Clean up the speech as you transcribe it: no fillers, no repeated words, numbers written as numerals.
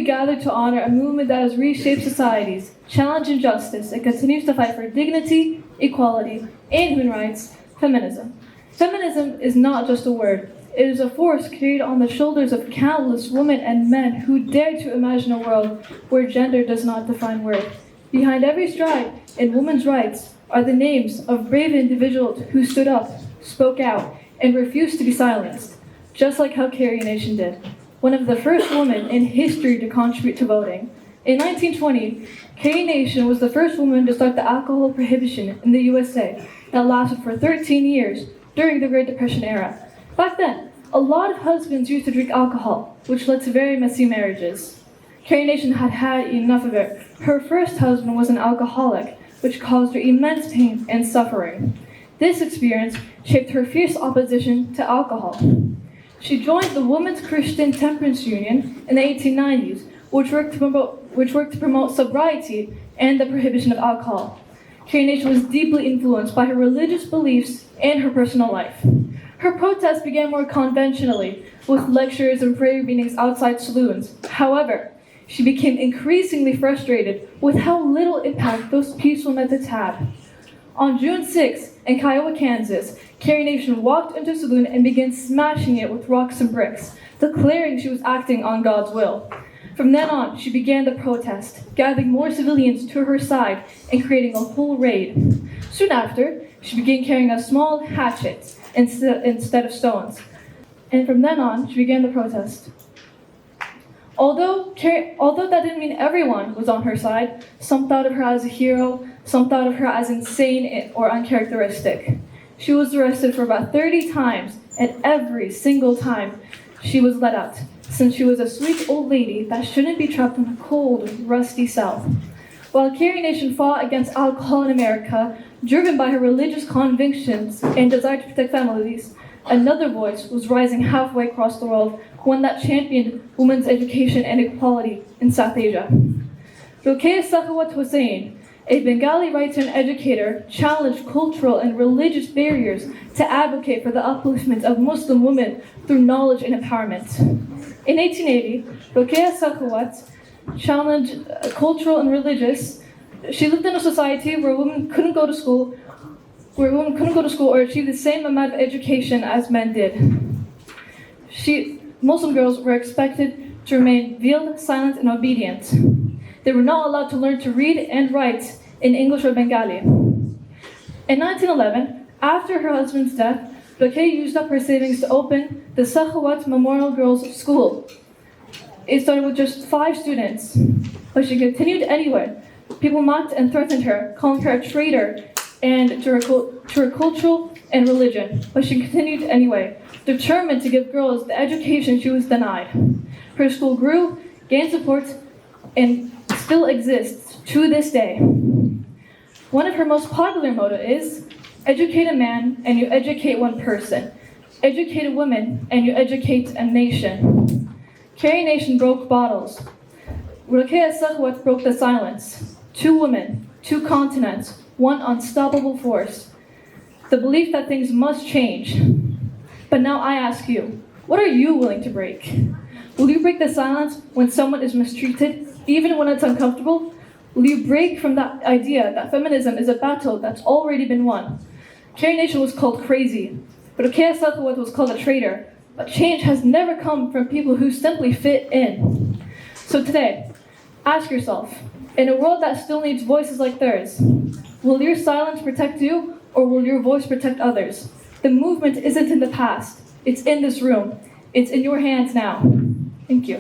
gathered to honor a movement that has reshaped societies, challenged injustice, and continues to fight for dignity, equality, and human rights, feminism. Feminism is not just a word. It is a force carried on the shoulders of countless women and men who dare to imagine a world where gender does not define worth. Behind every stride in women's rights are the names of brave individuals who stood up, spoke out, and refused to be silenced, just like how Carrie Nation did, one of the first women in history to contribute to voting. In 1920, Carrie Nation was the first woman to start the alcohol prohibition in the USA that lasted for 13 years during the Great Depression era. Back then, a lot of husbands used to drink alcohol, which led to very messy marriages. Carrie Nation had had enough of it. Her first husband was an alcoholic, which caused her immense pain and suffering. This experience shaped her fierce opposition to alcohol. She joined the Women's Christian Temperance Union in the 1890s, which worked to promote sobriety and the prohibition of alcohol. Carrie Nation was deeply influenced by her religious beliefs and her personal life. Her protests began more conventionally, with lectures and prayer meetings outside saloons. However, she became increasingly frustrated with how little impact those peaceful methods had. On June 6, in Kiowa, Kansas, Carrie Nation walked into a saloon and began smashing it with rocks and bricks, declaring she was acting on God's will. From then on, she began the protest, gathering more civilians to her side and creating a whole raid. Soon after, she began carrying a small hatchet instead of stones. And from then on, she began the protest. Although that didn't mean everyone was on her side, some thought of her as a hero, some thought of her as insane or uncharacteristic. She was arrested for about 30 times, and every single time she was let out, since she was a sweet old lady that shouldn't be trapped in a cold, rusty cell. While Carrie Nation fought against alcohol in America, driven by her religious convictions and desire to protect families, another voice was rising halfway across the world, one that championed women's education and equality in South Asia. Rokeya Sakhawat Hossain, a Bengali writer and educator, challenged cultural and religious barriers to advocate for the upliftment of Muslim women through knowledge and empowerment. In 1880, Rokeya Sakhawat challenged cultural and religious. She lived in a society where women couldn't go to school or achieve the same amount of education as men did. Muslim girls were expected to remain veiled, silent, and obedient. They were not allowed to learn to read and write in English or Bengali. In 1911, after her husband's death, Rokeya used up her savings to open the Sakhawat Memorial Girls' School. It started with just 5 students, but she continued anyway. People mocked and threatened her, calling her a traitor and to her culture and religion, but she continued anyway, determined to give girls the education she was denied. Her school grew, gained support, and still exists to this day. One of her most popular motto is, educate a man and you educate one person. Educate a woman and you educate a nation. Carrie Nation broke bottles. Rokeya Sakhawat broke the silence. 2 women, 2 continents, one unstoppable force. The belief that things must change. But now I ask you, what are you willing to break? Will you break the silence when someone is mistreated, even when it's uncomfortable? Will you break from that idea that feminism is a battle that's already been won? Carrie Nation was called crazy, but Rokeya Sakhawat was called a traitor. But change has never come from people who simply fit in. So today, ask yourself, in a world that still needs voices like theirs, will your silence protect you, or will your voice protect others? The movement isn't in the past, it's in this room. It's in your hands now. Thank you.